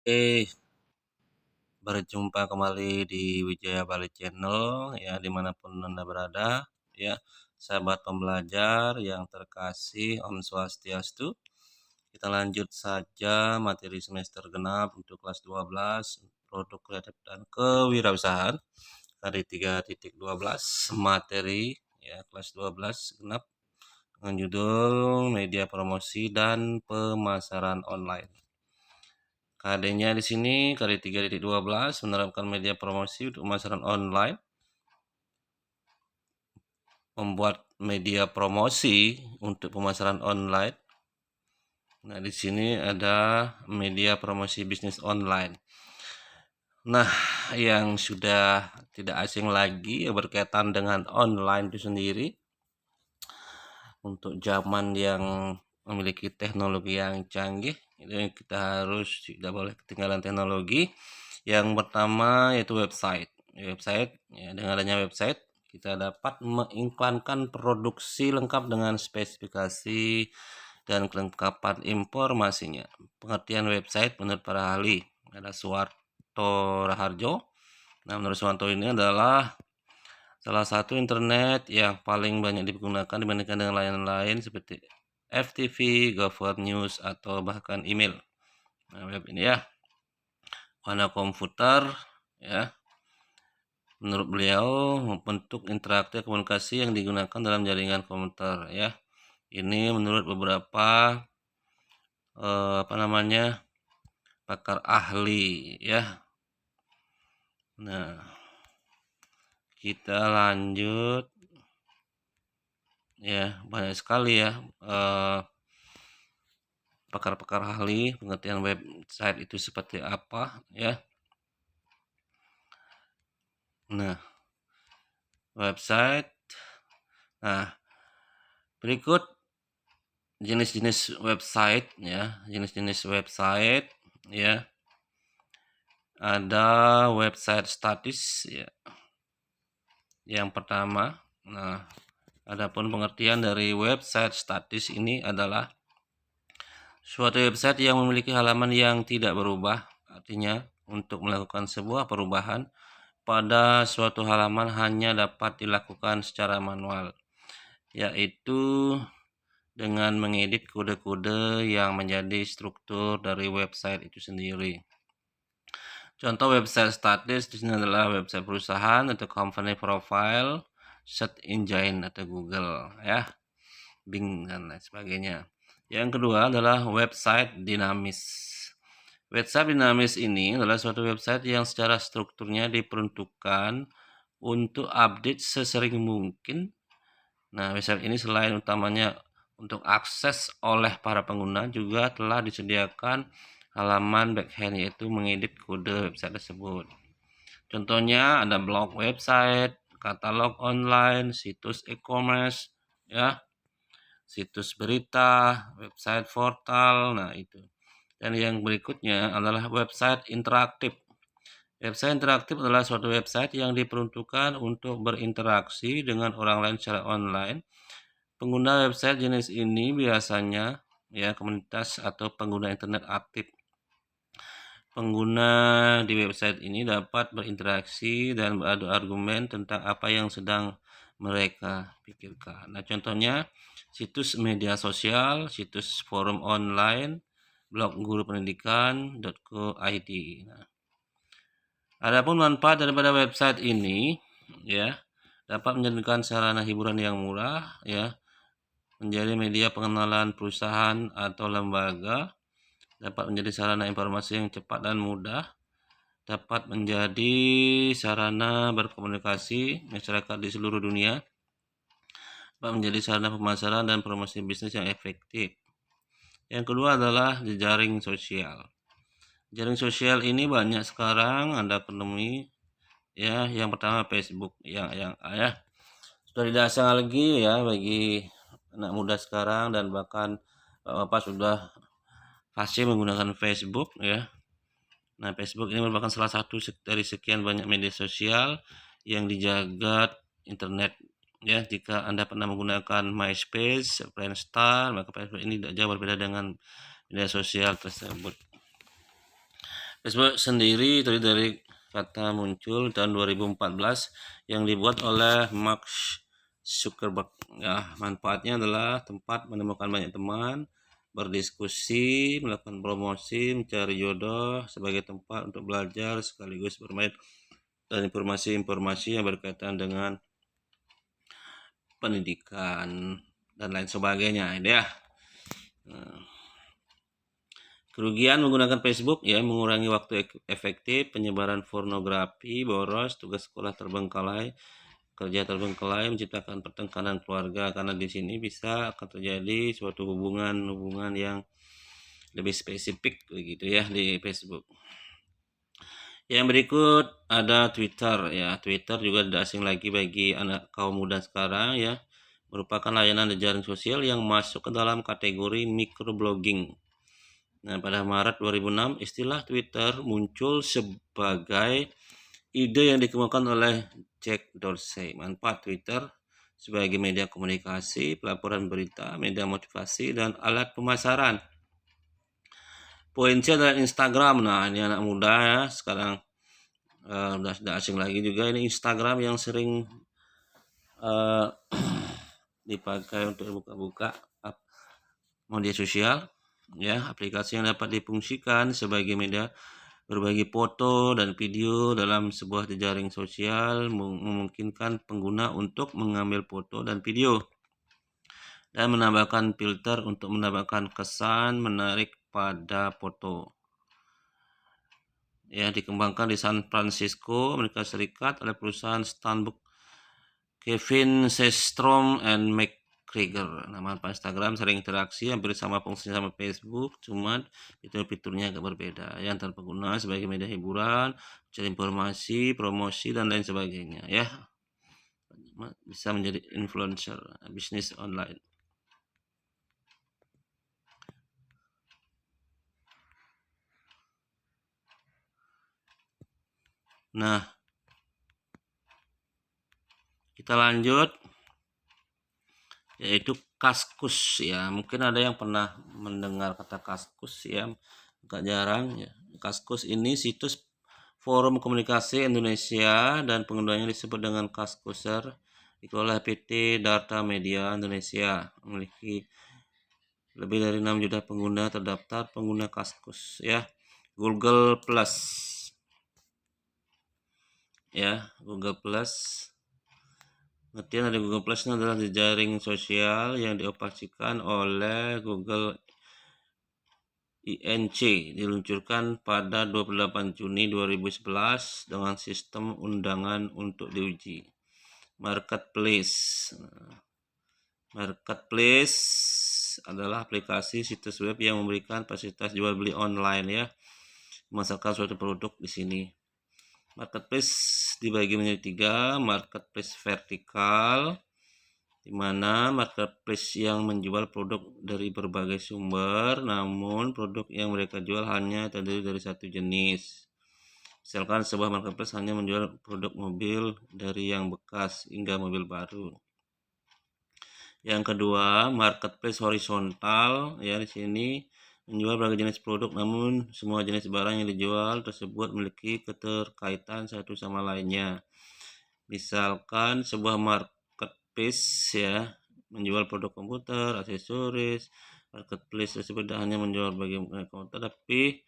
Oke, berjumpa kembali di Wijaya Bali Channel ya dimanapun Anda berada ya sahabat pembelajar yang terkasih Om Swastiastu. Kita lanjut saja materi semester genap untuk kelas 12 produk kreatif dan kewirausahaan hari 3.12 materi ya kelas 12 genap dengan judul media promosi dan pemasaran online. KD-nya di sini KD 3.12 menerapkan media promosi untuk pemasaran online, membuat media promosi untuk pemasaran online. Nah, di sini ada media promosi bisnis online. Nah, yang sudah tidak asing lagi berkaitan dengan online itu sendiri untuk zaman yang memiliki teknologi yang canggih, itu kita harus tidak boleh ketinggalan teknologi. Yang pertama yaitu website. Website ya, dengan adanya website kita dapat mengiklankan produksi lengkap dengan spesifikasi dan kelengkapan informasinya. Pengertian website menurut para ahli ada Suwarto Raharjo. Nah, menurut Suwarto ini adalah salah satu internet yang paling banyak digunakan dibandingkan dengan layanan lain seperti FTV, GoFor News, atau bahkan email. Nah, web ini ya, pada komputer ya. Menurut beliau, bentuk interaktif komunikasi yang digunakan dalam jaringan komputer ya. Ini menurut beberapa pakar ahli ya. Nah, kita lanjut ya, banyak sekali ya pakar-pakar ahli pengertian website itu seperti apa ya. Nah, website. Nah, berikut jenis-jenis website ya, jenis-jenis website ya. Ada website statis ya. Yang pertama, nah, adapun pengertian dari website statis ini adalah suatu website yang memiliki halaman yang tidak berubah. Artinya, untuk melakukan sebuah perubahan pada suatu halaman hanya dapat dilakukan secara manual, yaitu dengan mengedit kode-kode yang menjadi struktur dari website itu sendiri. Contoh website statis di sini adalah website perusahaan atau company profile, search engine atau Google ya, Bing dan lain sebagainya. Yang kedua adalah website dinamis. Website dinamis ini adalah suatu website yang secara strukturnya diperuntukkan untuk update sesering mungkin. Nah, website ini selain utamanya untuk akses oleh para pengguna, juga telah disediakan halaman backend yaitu mengedit kode website tersebut. Contohnya ada blog website, katalog online, situs e-commerce, ya, situs berita, website portal. Nah, itu. Dan yang berikutnya adalah website interaktif. Website interaktif adalah suatu website yang diperuntukkan untuk berinteraksi dengan orang lain secara online. Pengguna website jenis ini biasanya ya komunitas atau pengguna internet aktif. Pengguna di website ini dapat berinteraksi dan beradu argumen tentang apa yang sedang mereka pikirkan. Nah, contohnya situs media sosial, situs forum online, blog guru pendidikan.co.id. Nah, adapun manfaat daripada website ini ya dapat menjadikan sarana hiburan yang murah ya, menjadi media pengenalan perusahaan atau lembaga, dapat menjadi sarana informasi yang cepat dan mudah, dapat menjadi sarana berkomunikasi masyarakat di seluruh dunia, dapat menjadi sarana pemasaran dan promosi bisnis yang efektif. Yang kedua adalah jejaring sosial. Jaring sosial ini banyak sekarang Anda temui ya. Yang pertama Facebook yang ya sudah tidak asing lagi ya bagi anak muda sekarang, dan bahkan bapak sudah fasih menggunakan Facebook ya. Nah, Facebook ini merupakan salah satu dari sekian banyak media sosial yang dijaga internet ya. Jika Anda pernah menggunakan MySpace, Friendster, maka Facebook ini tidak jauh berbeda dengan media sosial tersebut. Facebook sendiri terdiri dari kata muncul tahun 2014 yang dibuat oleh Mark Zuckerberg. Ya, manfaatnya adalah tempat menemukan banyak teman, berdiskusi, melakukan promosi, mencari jodoh, sebagai tempat untuk belajar sekaligus bermain dan informasi-informasi yang berkaitan dengan pendidikan dan lain sebagainya. Ini ya. Kerugian menggunakan Facebook ya, mengurangi waktu efektif, penyebaran pornografi, boros, tugas sekolah terbengkalai, kerja terbengkalai, menciptakan pertengkaran keluarga, karena di sini bisa akan terjadi suatu hubungan yang lebih spesifik begitu ya di Facebook. Yang berikut ada Twitter ya. Twitter juga tidak asing lagi bagi anak kaum muda sekarang ya. Merupakan layanan jejaring sosial yang masuk ke dalam kategori microblogging. Nah, pada Maret 2006 istilah Twitter muncul sebagai ide yang dikembangkan oleh Jack Dorsey. Manfaat Twitter sebagai media komunikasi, pelaporan berita, media motivasi, dan alat pemasaran. Poinnya adalah Instagram. Nah, ini anak muda ya sekarang udah tidak asing lagi juga, ini Instagram yang sering dipakai untuk buka-buka media sosial ya, aplikasi yang dapat difungsikan sebagai media berbagi foto dan video dalam sebuah jejaring sosial, memungkinkan pengguna untuk mengambil foto dan video dan menambahkan filter untuk mendapatkan kesan menarik pada foto. Ya, dikembangkan di San Francisco, Amerika Serikat oleh perusahaan Stanbook Kevin Systrom and McGregor. Nama Instagram sering interaksi, hampir sama fungsinya sama Facebook, cuman fitur-fiturnya agak berbeda. Yang terpengguna sebagai media hiburan, cari informasi, promosi, dan lain sebagainya. Ya, bisa menjadi influencer bisnis online. Nah, kita lanjut, yaitu Kaskus ya. Mungkin ada yang pernah mendengar kata Kaskus ya, agak jarang ya. Kaskus ini situs forum komunikasi Indonesia dan penggunanya disebut dengan Kaskuser, dikelola PT Data Media Indonesia, memiliki lebih dari 6 juta pengguna terdaftar pengguna Kaskus ya. Google Plus ya, Google Plus. Pengertian dari Google Plus adalah jejaring sosial yang dioperasikan oleh Google Inc. diluncurkan pada 28 Juni 2011 dengan sistem undangan untuk diuji. Marketplace. Marketplace adalah aplikasi situs web yang memberikan fasilitas jual beli online ya, memasarkan suatu produk di sini. Marketplace dibagi menjadi 3, marketplace vertikal, di mana marketplace yang menjual produk dari berbagai sumber, namun produk yang mereka jual hanya terdiri dari satu jenis. Misalkan sebuah marketplace hanya menjual produk mobil dari yang bekas hingga mobil baru. Yang kedua, marketplace horizontal ya, di sini menjual berbagai jenis produk, namun semua jenis barang yang dijual tersebut memiliki keterkaitan satu sama lainnya. Misalkan sebuah marketplace ya menjual produk komputer, aksesoris. Marketplace tersebut tidak hanya menjual berbagai komputer, tapi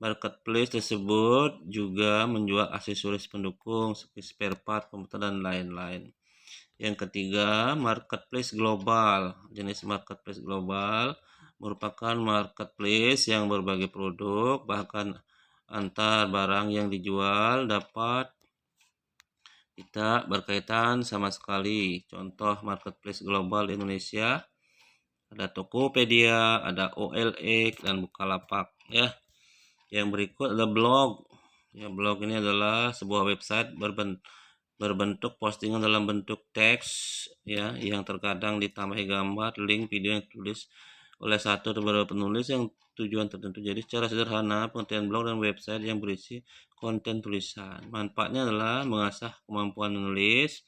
marketplace tersebut juga menjual aksesoris pendukung seperti spare part komputer dan lain-lain. Yang ketiga, marketplace global. Jenis marketplace global merupakan marketplace yang berbagai produk, bahkan antar barang yang dijual dapat tidak berkaitan sama sekali. Contoh marketplace global di Indonesia ada Tokopedia, ada OLX, dan Bukalapak ya. Yang berikut ada blog. Ya, blog ini adalah sebuah website berbentuk postingan dalam bentuk teks ya, yang terkadang ditambahi gambar, link, video yang ditulis oleh satu atau beberapa penulis yang tujuan tertentu. Jadi secara sederhana, pengertian blog dan website yang berisi konten tulisan. Manfaatnya adalah mengasah kemampuan menulis,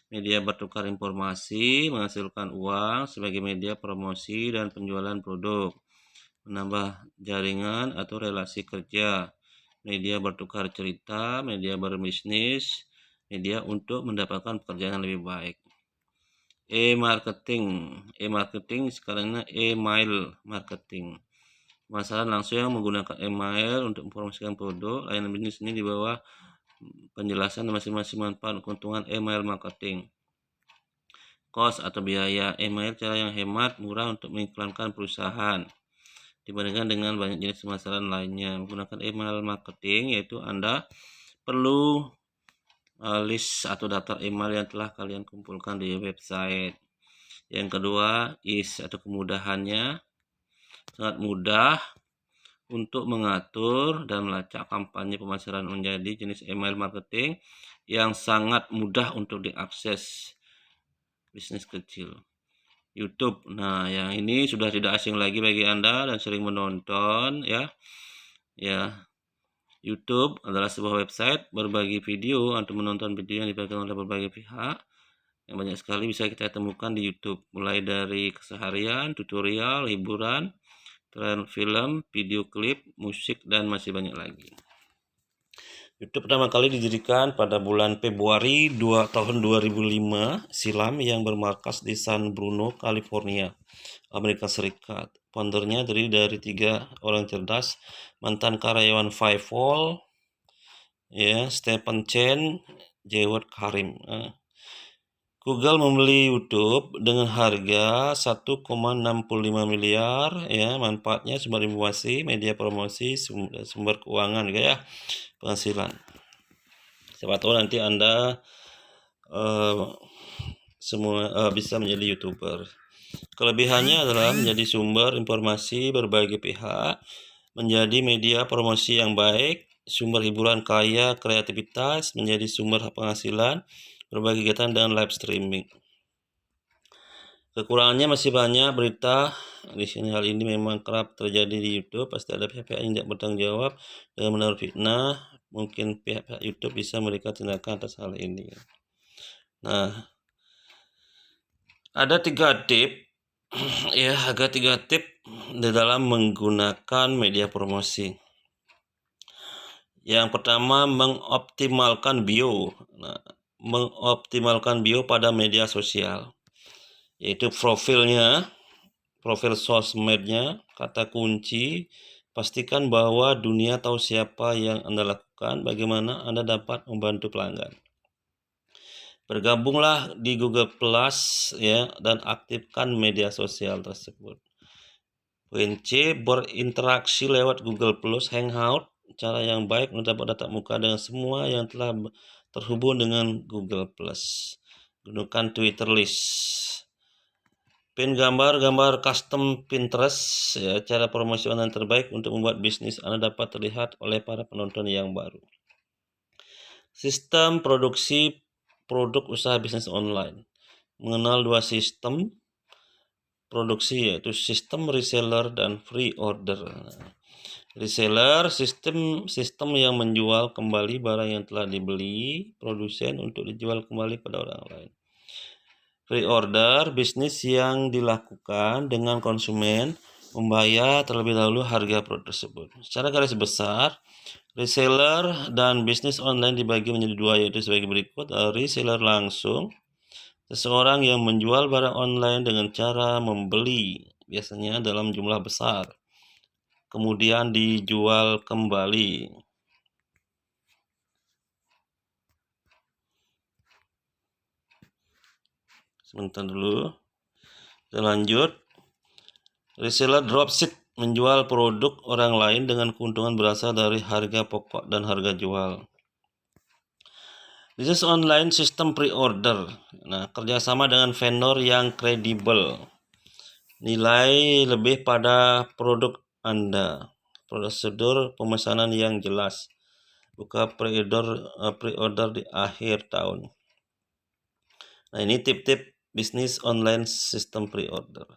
media bertukar informasi, menghasilkan uang sebagai media promosi dan penjualan produk, menambah jaringan atau relasi kerja, media bertukar cerita, media berbisnis, media untuk mendapatkan pekerjaan yang lebih baik. E-marketing sekarang email marketing. Masalah langsung menggunakan email untuk mempromosikan produk. Layanan bisnis ini di bawah penjelasan masing-masing manfaat keuntungan email marketing. Cost atau biaya email, cara yang hemat, murah untuk mengiklankan perusahaan dibandingkan dengan banyak jenis pemasaran lainnya. Menggunakan email marketing yaitu Anda perlu list atau daftar email yang telah kalian kumpulkan di website. Yang kedua, atau kemudahannya, sangat mudah untuk mengatur dan melacak kampanye pemasaran menjadi jenis email marketing yang sangat mudah untuk diakses bisnis kecil. YouTube. Nah, yang ini sudah tidak asing lagi bagi Anda dan sering menonton ya. Ya, YouTube adalah sebuah website berbagi video atau menonton video yang dibagikan oleh berbagai pihak. Yang banyak sekali bisa kita temukan di YouTube, mulai dari keseharian, tutorial, hiburan, film, video klip, musik, dan masih banyak lagi. YouTube pertama kali didirikan pada bulan Februari tahun 2005 silam yang bermarkas di San Bruno, California, Amerika Serikat. Foundernya terdiri dari 3 orang cerdas, mantan karyawan Fiverr, ya, Stephen Chen, Jawed Karim. Google membeli YouTube dengan harga 1,65 miliar, ya. Manfaatnya sumber informasi, media promosi, sumber keuangan, ya, penghasilan. Siapa tahu nanti Anda bisa menjadi YouTuber. Kelebihannya adalah menjadi sumber informasi berbagai pihak, menjadi media promosi yang baik, sumber hiburan kaya kreativitas, menjadi sumber penghasilan, berbagai kegiatan dan live streaming. Kekurangannya masih banyak berita di sini. Hal ini memang kerap terjadi di YouTube. Pasti ada pihak-pihak yang tidak bertanggung jawab dengan menaruh fitnah. Mungkin pihak-pihak YouTube bisa memberikan tindakan atas hal ini. Nah, ada 3 tip ya, di dalam menggunakan media promosi. Yang pertama, mengoptimalkan bio. Nah, mengoptimalkan bio pada media sosial, yaitu profil sosmednya, kata kunci, pastikan bahwa dunia tahu siapa yang Anda lakukan, bagaimana Anda dapat membantu pelanggan. Bergabunglah di Google Plus, ya, dan aktifkan media sosial tersebut. Poin C, berinteraksi lewat Google Plus Hangout, cara yang baik untuk dapat tatap muka dengan semua yang telah terhubung dengan Google Plus. Gunakan Twitter List. Pin gambar custom Pinterest, ya, cara promosi online terbaik untuk membuat bisnis Anda dapat terlihat oleh para penonton yang baru. Sistem produksi produk usaha bisnis online. Mengenal 2 sistem produksi, yaitu sistem reseller dan free order. Reseller sistem yang menjual kembali barang yang telah dibeli produsen untuk dijual kembali pada orang lain. Free order, bisnis yang dilakukan dengan konsumen membayar terlebih dahulu harga produk tersebut. Secara garis besar, reseller dan bisnis online dibagi menjadi 2, yaitu sebagai berikut. Reseller langsung, seseorang yang menjual barang online dengan cara membeli, biasanya dalam jumlah besar, kemudian dijual kembali. Sebentar dulu. Kita lanjut. Reseller dropship, menjual produk orang lain dengan keuntungan berasal dari harga pokok dan harga jual. Bisnis online sistem pre-order. Nah, kerjasama dengan vendor yang kredibel. Nilai lebih pada produk Anda. Prosedur pemesanan yang jelas. Buka pre-order di akhir tahun. Nah, ini tip-tip bisnis online sistem pre-order.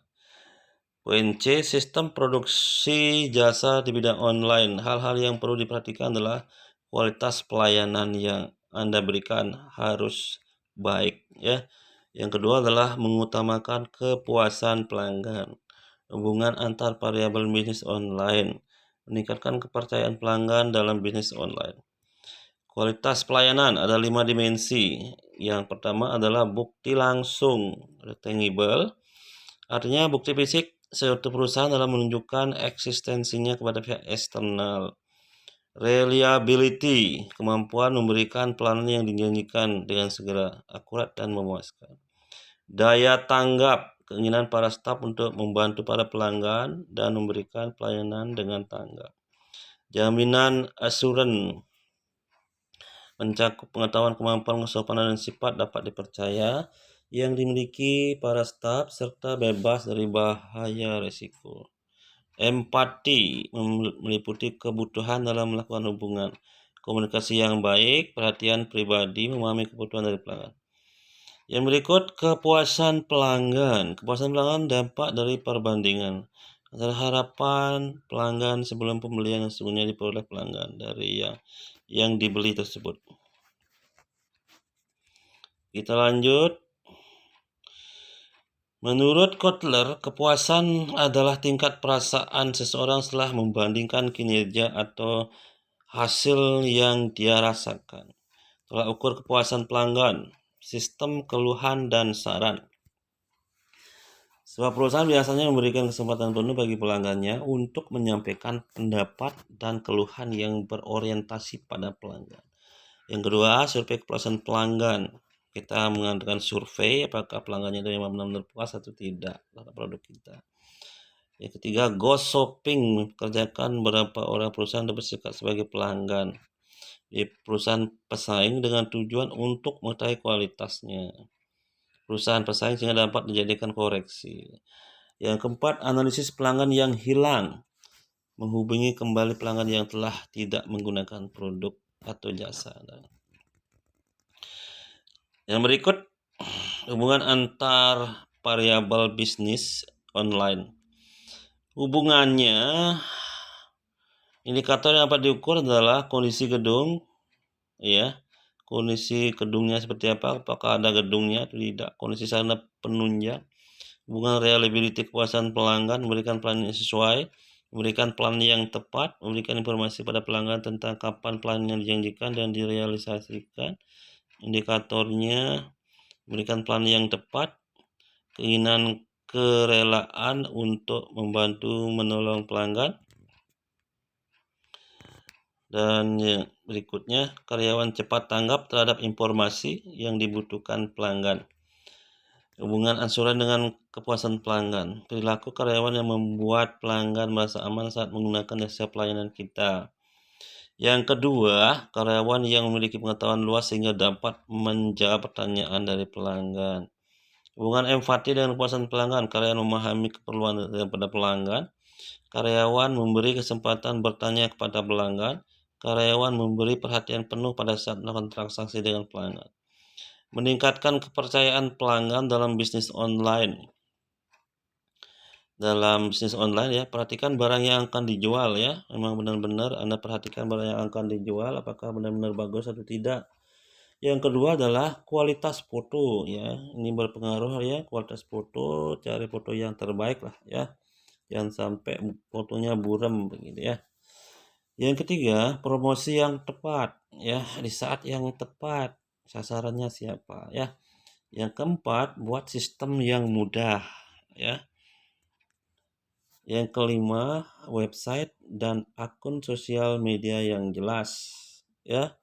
Poin C, sistem produksi jasa di bidang online. Hal-hal yang perlu diperhatikan adalah kualitas pelayanan yang Anda berikan harus baik, ya. Yang kedua adalah mengutamakan kepuasan pelanggan. Hubungan antar variabel bisnis online. meningkatkan kepercayaan pelanggan dalam bisnis online. Kualitas pelayanan ada 5 dimensi. Yang pertama adalah bukti langsung, tangible, artinya bukti fisik suatu perusahaan dalam menunjukkan eksistensinya kepada pihak eksternal. Reliability, kemampuan memberikan pelayanan yang dijanjikan dengan segera, akurat, dan memuaskan. Daya tanggap, keinginan para staf untuk membantu para pelanggan dan memberikan pelayanan dengan tanggap. Jaminan assurance, mencakup pengetahuan, kemampuan, kesopanan, dan sifat dapat dipercaya yang dimiliki para staf serta bebas dari bahaya resiko. Empati meliputi kebutuhan dalam melakukan hubungan, komunikasi yang baik, perhatian pribadi, memahami kebutuhan dari pelanggan. Yang berikut, kepuasan pelanggan. Kepuasan pelanggan dampak dari perbandingan antara harapan pelanggan sebelum pembelian yang sesungguhnya diperoleh pelanggan dari yang dibeli tersebut. Kita lanjut. Menurut Kotler, kepuasan adalah tingkat perasaan seseorang setelah membandingkan kinerja atau hasil yang dia rasakan. Tolak ukur kepuasan pelanggan, sistem keluhan dan saran. Sebuah perusahaan biasanya memberikan kesempatan penuh bagi pelanggannya untuk menyampaikan pendapat dan keluhan yang berorientasi pada pelanggan. Yang kedua, survei kepuasan pelanggan. Kita mengadakan survei apakah pelanggannya itu memang benar-benar puas atau tidak terhadap produk kita. Yang ketiga, ghost shopping, kerjakan beberapa orang perusahaan bersikap sebagai pelanggan di perusahaan pesaing dengan tujuan untuk mengetahui kualitasnya. Perusahaan pesaing sehingga dapat dijadikan koreksi. Yang keempat, analisis pelanggan yang hilang, menghubungi kembali pelanggan yang telah tidak menggunakan produk atau jasa. Yang berikut, hubungan antar variabel bisnis online. Hubungannya, indikator yang dapat diukur adalah kondisi gedung, ya, kondisi gedungnya seperti apa, apakah ada gedungnya atau tidak, kondisi sarana penunjang, hubungan reliability kepuasan pelanggan, memberikan pelayanan yang sesuai, memberikan pelayanan yang tepat, memberikan informasi pada pelanggan tentang kapan pelayanan yang dijanjikan dan direalisasikan, indikatornya memberikan pelayanan yang tepat, keinginan kerelaan untuk membantu menolong pelanggan, dan yang berikutnya karyawan cepat tanggap terhadap informasi yang dibutuhkan pelanggan. Hubungan ansuran dengan kepuasan pelanggan, perilaku karyawan yang membuat pelanggan merasa aman saat menggunakan jasa pelayanan kita. Yang kedua, karyawan yang memiliki pengetahuan luas sehingga dapat menjawab pertanyaan dari pelanggan. Hubungan empati dengan kepuasan pelanggan, karyawan memahami keperluan daripada pelanggan, karyawan memberi kesempatan bertanya kepada pelanggan, karyawan memberi perhatian penuh pada saat melakukan transaksi dengan pelanggan. Meningkatkan kepercayaan pelanggan dalam bisnis online. Dalam bisnis online ya, perhatikan barang yang akan dijual ya. Memang benar-benar Anda perhatikan barang yang akan dijual apakah benar-benar bagus atau tidak. Yang kedua adalah kualitas foto ya. Ini berpengaruh ya, kualitas foto, cari foto yang terbaik lah ya. Jangan sampai fotonya buram begitu ya. Yang ketiga, promosi yang tepat ya, di saat yang tepat. Sasarannya siapa ya. Yang keempat, buat sistem yang mudah ya. Yang kelima, website dan akun sosial media yang jelas ya.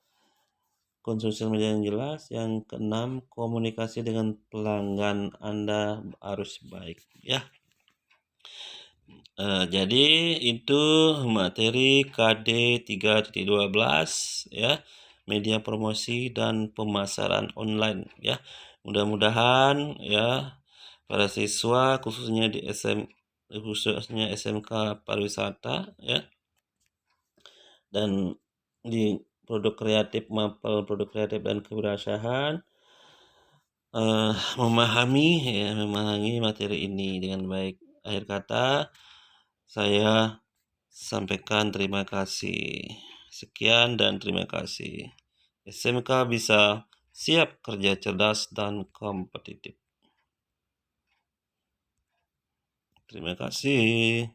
Akun sosial media yang jelas. Yang keenam, komunikasi dengan pelanggan Anda harus baik ya. Jadi itu materi KD 3.12 ya, media promosi dan pemasaran online ya. Mudah-mudahan ya para siswa khususnya SMK pariwisata ya, dan di produk kreatif, mapel produk kreatif dan kewirausahaan memahami materi ini dengan baik. Akhir kata saya sampaikan terima kasih. Sekian dan terima kasih. SMK bisa siap kerja cerdas dan kompetitif. Terima kasih.